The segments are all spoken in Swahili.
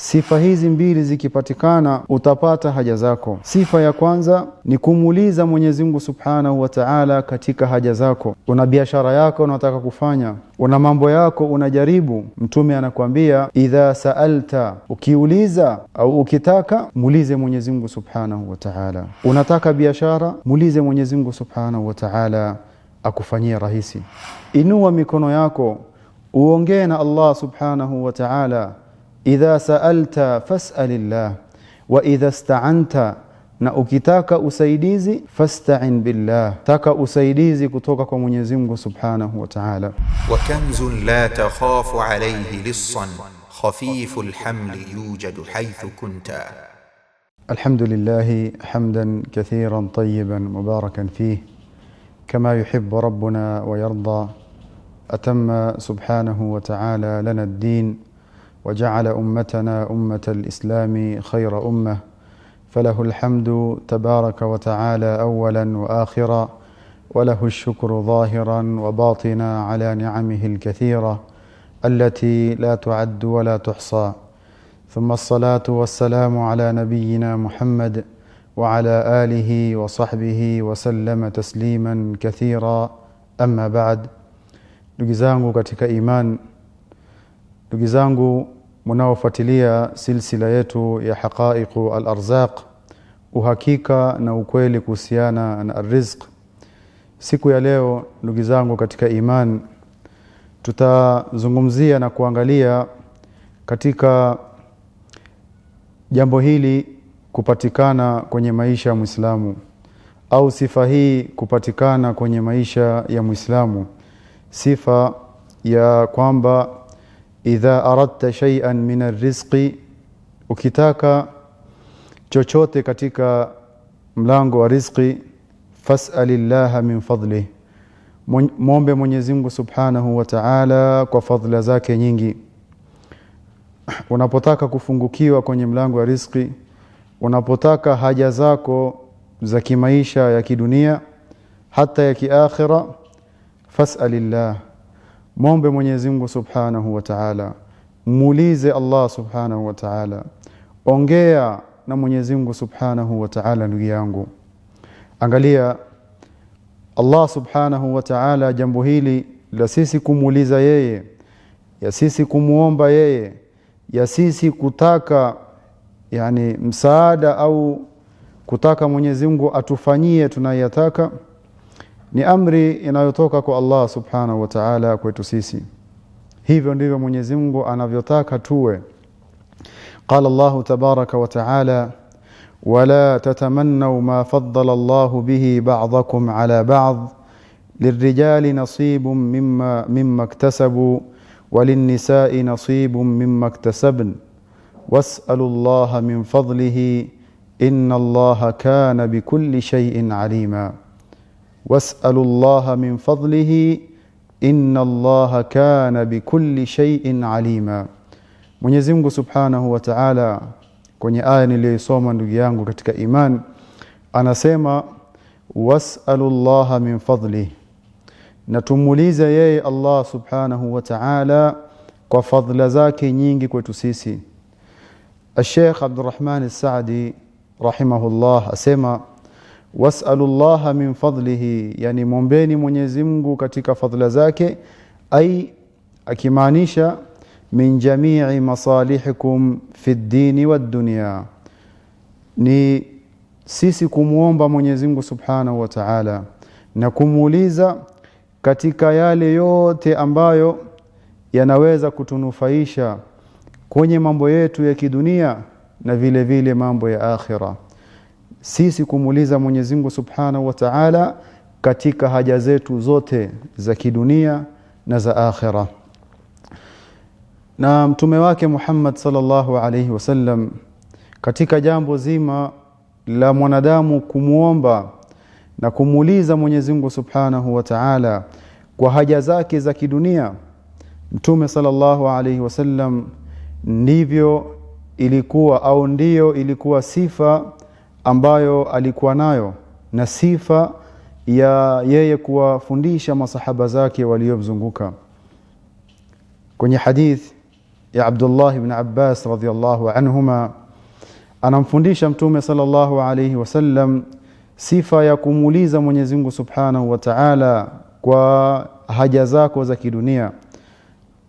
Sifa hizi mbili zikipatikana utapata haja zako. Sifa ya kwanza ni kumuuliza Mwenyezi Mungu Subhanahu wa Ta'ala katika haja zako. Una biashara yako unataka kufanya, una mambo yako unajaribu, Mtume anakuambia idha sa'alta, ukiuliza au ukitaka muulize Mwenyezi Mungu Subhanahu wa Ta'ala. Unataka biashara, muulize Mwenyezi Mungu Subhanahu wa Ta'ala akufanyie rahisi. Inua mikono yako uongee na Allah Subhanahu wa Ta'ala. Idha sa'alta fas'alillah wa idha ista'anta, na ukitaka usaidizi fasta'in billah, taka usaidizi kutoka kwa Mwenyezi Mungu Subhanahu wa Ta'ala. Wa kanzun la takhafu alayhi lissan khafifu alhamli yujadu haythu kunta. Alhamdulillah hamdan kathiran tayyiban mubarakan fihi kama yuhibbu rabbuna wa yarda. Atamma subhanahu wa ta'ala lana ad-din وجعل أمتنا أمة الإسلام خير أمة، فله الحمد تبارك وتعالى أولا وآخرا، وله الشكر ظاهرا وباطنا على نعمه الكثيرة التي لا تعد ولا تحصى. ثم الصلاة والسلام على نبينا محمد وعلى آله وصحبه وسلم تسليما كثيرا. أما بعد، ndugu zangu katika iman, ndugu zangu mnaofuatilia silsila yetu ya haqaiqu al-arzaq, uhakika na ukweli kuhusiana na rizq. Siku ya leo ndugu zangu katika iman, tutazungumzia na kuangalia katika jambo hili kupatikana kwenye maisha ya Muislamu, au sifa hii kupatikana kwenye maisha ya Muislamu. Sifa ya kwamba idha aradta shay'an min ar-rizqi, ukitaka chochote katika mlango wa riziki, fas'alillaha min fadlih, muombe Mwenyezi Mungu Subhanahu wa Ta'ala kwa fadhila zake nyingi. Unapotaka kufungukiwa kwenye mlango wa riziki, unapotaka haja zako za kimaisha ya kidunia hata ya kiakhira, fas'alillah, muombe Mwenyezi Mungu Subhanahu wa Ta'ala, muulize Allah Subhanahu wa Ta'ala, ongea na Mwenyezi Mungu Subhanahu wa Ta'ala. Ndugu yangu, angalia Allah Subhanahu wa Ta'ala, jambo hili la sisi kumuuliza yeye, ya sisi kumuomba yeye, ya sisi kutaka msaada au kutaka Mwenyezi Mungu atufanyie tunayotaka, ni amri inayotoka kwa Allah Subhanahu wa Ta'ala kwetu sisi. Hivyo ndivyo Mwenyezi Mungu anavyotaka tuwe. Qala Allah tabaraka wa ta'ala, wala tatamannaw ma faddala Allah bihi ba'dakum ala ba'd, lirrijali nasibun mimma iktasabu walinnisa'i nasibun mimma iktasabn, was'alu Allah min fadlihi inna Allah kana bikulli shay'in alima. واسألوا الله من فضله إن الله كان بكل شيء عليما. Mwenyezi Mungu Subhanahu wa Ta'ala kwenye aya niliyosoma ndugu yangu katika iman anasema was'alullaha min fadlihi, na tumuulize yeye Allah Subhanahu wa Ta'ala kwa fadhila zake nyingi kwetu sisi. Sheikh Abdurrahman As-Saadi rahimahullah asema was'alullaha min fadlihi, yani muombeni Mwenyezi Mungu katika fadhila zake, akimaanisha min jami'i masalihikum fi ad-din wa ad-dunya, ni sisi kumuomba Mwenyezi Mungu Subhanahu wa Ta'ala na kumuuliza katika yale yote ambayo yanaweza kutunufaisha kwenye mambo yetu ya kidunia na vile vile mambo ya akhira. Sisi kumuuliza Mwenyezi Mungu Subhanahu wa Ta'ala katika haja zetu zote za kidunia na za akhira. Na mtume wake Muhammad sallallahu alayhi wasallam katika jambo zima la mwanadamu kumuomba na kumuuliza Mwenyezi Mungu Subhanahu wa Ta'ala kwa haja zake za kidunia, mtume sallallahu alayhi wasallam ndivyo ilikuwa au ndiyo ilikuwa sifa ambayo alikuwa nayo, na sifa ya yeye kuwafundisha masahaba zake waliomzunguka. Kwenye hadith ya Abdullah ibn Abbas radhiyallahu anhuma, anamfundisha Mtume sallallahu alayhi wasallam sifa ya kumuuliza Mwenyezi Mungu Subhanahu wa Ta'ala kwa haja zako za kidunia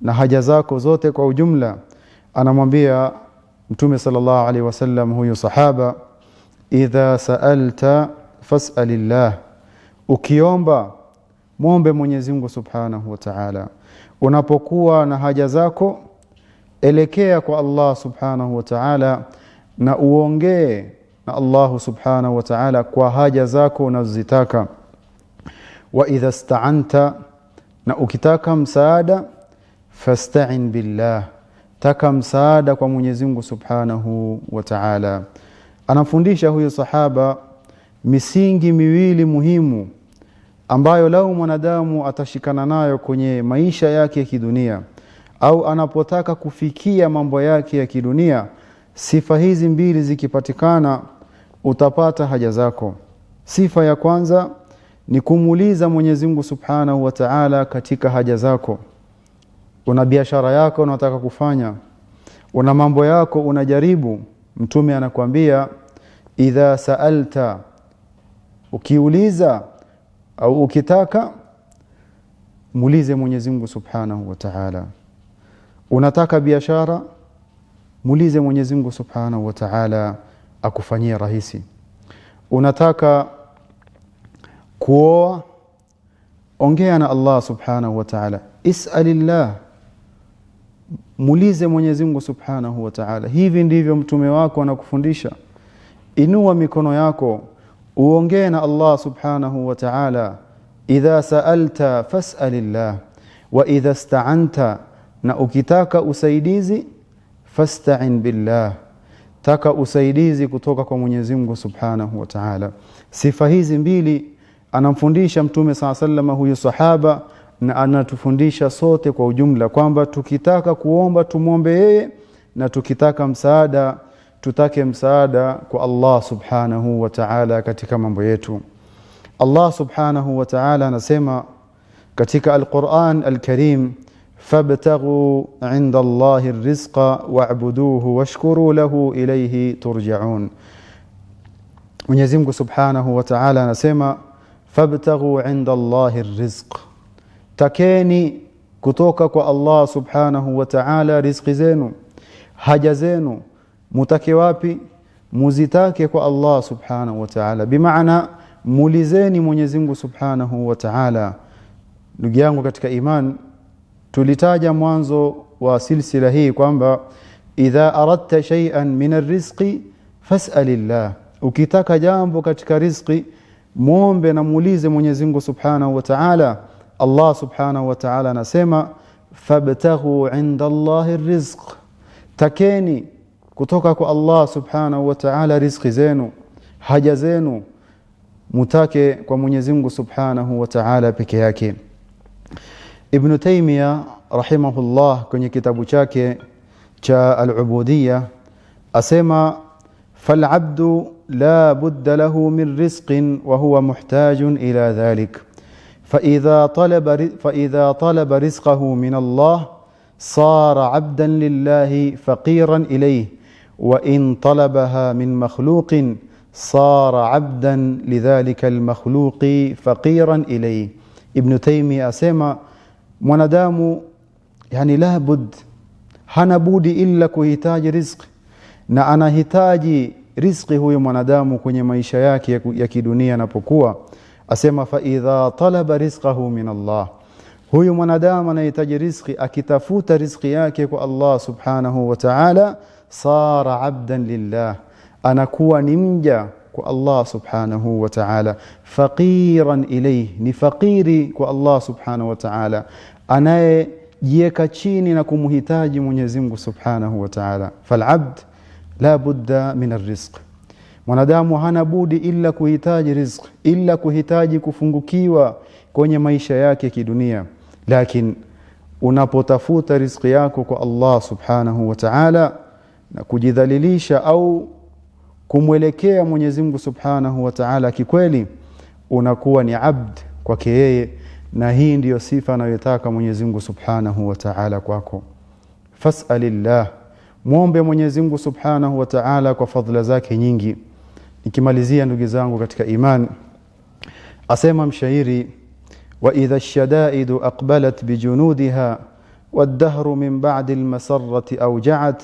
na haja zako zote kwa ujumla. Anamwambia Mtume sallallahu alayhi wasallam huyu sahaba, idha sa'alta fas'alillah, ukiomba muombe Mwenyezi Mungu Subhanahu wa Ta'ala. Unapokuwa na haja zako elekea kwa Allah Subhanahu wa Ta'ala na uongee na Allah Subhanahu wa Ta'ala kwa haja zako unazozitaka. Wa idha sta'anta, na ukitaka msaada, fasta'in billah, taka msaada kwa Mwenyezi Mungu Subhanahu wa Ta'ala. Anafundisha huyo sahaba misingi miwili muhimu ambayo lau mwanadamu atashikana nayo kwenye maisha yake ya kidunia au anapotaka kufikia mambo yake ya kidunia, sifa hizi mbili zikipatikana utapata haja zako. Sifa ya kwanza ni kumuuliza Mwenyezi Mungu Subhanahu wa Ta'ala katika haja zako. Una biashara yako unataka kufanya, una mambo yako unajaribu, Mtume anakuambia idha sa'alta, ukiuliza au ukitaka muulize Mwenyezi Mungu Subhanahu wa Ta'ala. Unataka biashara, muulize Mwenyezi Mungu Subhanahu wa Ta'ala akufanyie rahisi. Unataka kuoa, ongea na Allah Subhanahu wa Ta'ala, is'alillah, muulize Mwenyezi Mungu Subhanahu wa Ta'ala. Hivi ndivyo mtume wako anakufundisha. Inua mikono yako uongee na Allah Subhanahu wa Ta'ala, idha sa'alta fas'alillah wa idha ista'anta, na ukitaka usaidizi fasta'in billah, taka usaidizi kutoka kwa Mwenyezi Mungu Subhanahu wa Ta'ala. Sifa hizi mbili anamfundisha Mtume SAW huyu sahaba, na anatufundisha sote kwa ujumla kwamba tukitaka kuomba tumuombe yeye, na tukitaka msaada tutake msaada kwa Allah Subhanahu wa Ta'ala katika mambo yetu. Allah Subhanahu wa Ta'ala anasema katika Al-Qur'an Al-Karim, fabtaghu 'inda Allahi ar-rizqa wa'buduhu washkuru lahu ilayhi turja'un. Mwenyezi Mungu Subhanahu wa Ta'ala anasema fabtaghu 'inda Allahi ar-rizq, takeni kutoka kwa Allah Subhanahu wa Ta'ala riziki zenu, haja zenu. Mutake wapi? Muzitake kwa Allah Subhanahu wa Ta'ala. Bimaana muulizeni Mwenyezi Mungu Subhanahu wa Ta'ala. Ndugu yangu katika iman, tulitaja mwanzo wa silsila hii kwamba idha aradta shay'an min ar-rizqi fas'alillah, ukitaka jambo katika riziki muombe na muulize Mwenyezi Mungu Subhanahu wa Ta'ala. Allah Subhanahu wa Ta'ala anasema fabtaghu 'inda Allahi ar-rizq, takeni kutoka kwa Allah Subhanahu wa Ta'ala riziki zenu, haja zenu, mutake kwa Mwenyezi Mungu Subhanahu wa Ta'ala peke yake. Ibn Taymiyyah rahimahullah kwenye kitabu chake cha Al-Ubudiyya asema fal'abdu la budda lahu min rizqin wa huwa muhtajun ila dhalik, فإذا طلب رزقه من الله صار عبدا لله فقيرا إليه، وإن طلبها من مخلوق صار عبدا لذلك المخلوق فقيرا إليه. Ibn Taymiyyah asema mwanadamu yani la bud, hana budi illa kuhitaji riziki, na anahitaji riziki huyo mwanadamu kwenye maisha yake ya kidunia anapokuwa. Asema fa idha talaba rizqahu min Allah, huyu mwanadamu anahitaji riziki, akitafuta riziki yake kwa Allah Subhanahu wa Ta'ala, sara abdan lillah, anakuwa ni mja kwa Allah Subhanahu wa Ta'ala, faqiran ilayhi, ni faqiri kwa Allah Subhanahu wa Ta'ala, anayejieka chini na kumhitaji Mwenyezi Mungu Subhanahu wa Ta'ala. Fal'abd la budda min ar-rizq, mwanadamu hana budi illa kuhitaji riziki, illa kuhitaji kufungukiwa kwenye maisha yake kidunia. Lakini unapotafuta riziki yako kwa Allah Subhanahu wa Ta'ala na kujidhalilisha au kumwelekea Mwenyezi Mungu Subhanahu wa Ta'ala kikweli, unakuwa ni abd kwake yeye, na hii ndiyo sifa anayotaka Mwenyezi Mungu Subhanahu wa Ta'ala kwako. fas'alillah, muombe Mwenyezi Mungu Subhanahu wa Ta'ala kwa fadhila zake nyingi. Nikimalizia ndugu zangu katika imani, asema mshairi, wa idha ash-shadaidu aqbalat bijunudiha wad-dahru min ba'di al-masarrati awja'at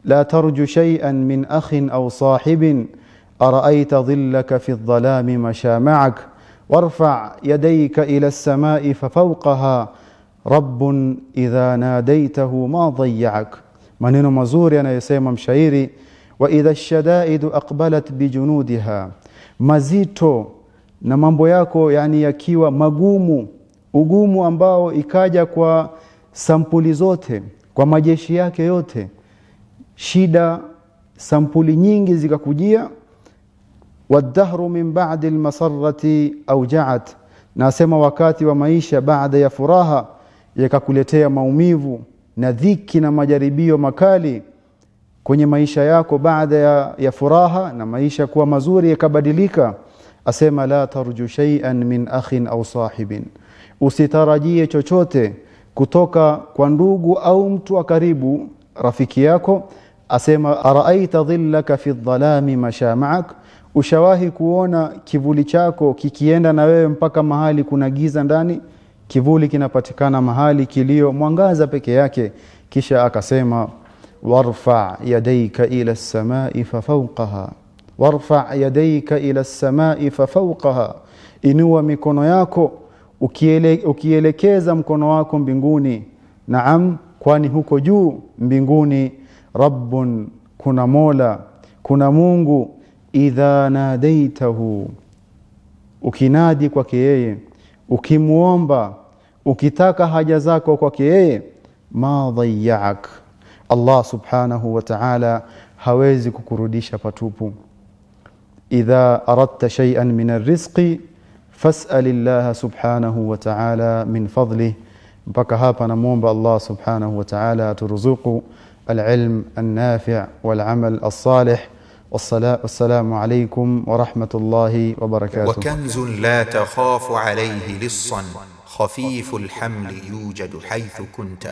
la tarju shay'an min akhin aw sahibin ara'ayta dhillaka fi adh-dhalami mashama'ak warfa' yadayka ila as-sama'i fafawqaha rabbun idha nadaytahu ma dayya'ak. Maneno mazuri anayosema mshairi, wa idha ash-shadaidu aqbalat bijunudiha, mazito na mambo yako yani yakiwa magumu, ugumu ambao ikaja kwa sampuli zote, kwa majeshi yake yote, shida sampuli nyingi zikakujia. Wadhahru min ba'di almasarrati awja'at, nasema wakati wa maisha baada ya furaha yakakuletea maumivu na dhiki na majaribio makali kwenye maisha yako. Baada ya furaha na maisha kuwa mazuri yakabadilika, asema la tarju shay'an min akhin aw sahibin, usitarajie chochote kutoka kwa ndugu au mtu wa karibu, rafiki yako. Asema araaita dhillaka fi dhalami mashama'ak, ushawahi kuona kivuli chako kikienda na wewe mpaka mahali kuna giza ndani? Kivuli kinapatikana mahali kilio mwangaza peke yake. Kisha akasema warfa' yadayka ila as-sama'i fafawqaha, warfa' yadayka ila as-sama'i fafawqaha, inua mikono yako ukielekeza mkono wako mbinguni. Naam, kwani huko juu mbinguni rabbun, kuna Mola, kuna Mungu. Idha nadaitahu, ukinadi kwake yeye, ukimuomba, ukitaka haja zako kwake yeye, ma dayya'ak, Allah Subhanahu wa Ta'ala hawezi kukurudisha patupu. Idha aradta shay'an min ar-rizqi fas'alillah Subhanahu wa Ta'ala min fadlihi. Mpaka hapa namuomba Allah Subhanahu wa Ta'ala aturuzuku al-ilm an-nafi' wal-amal as-salih. والسلام عليكم ورحمة الله وبركاته. وكنز لا تخاف عليه لصا خفيف الحمل يوجد حيث كنت.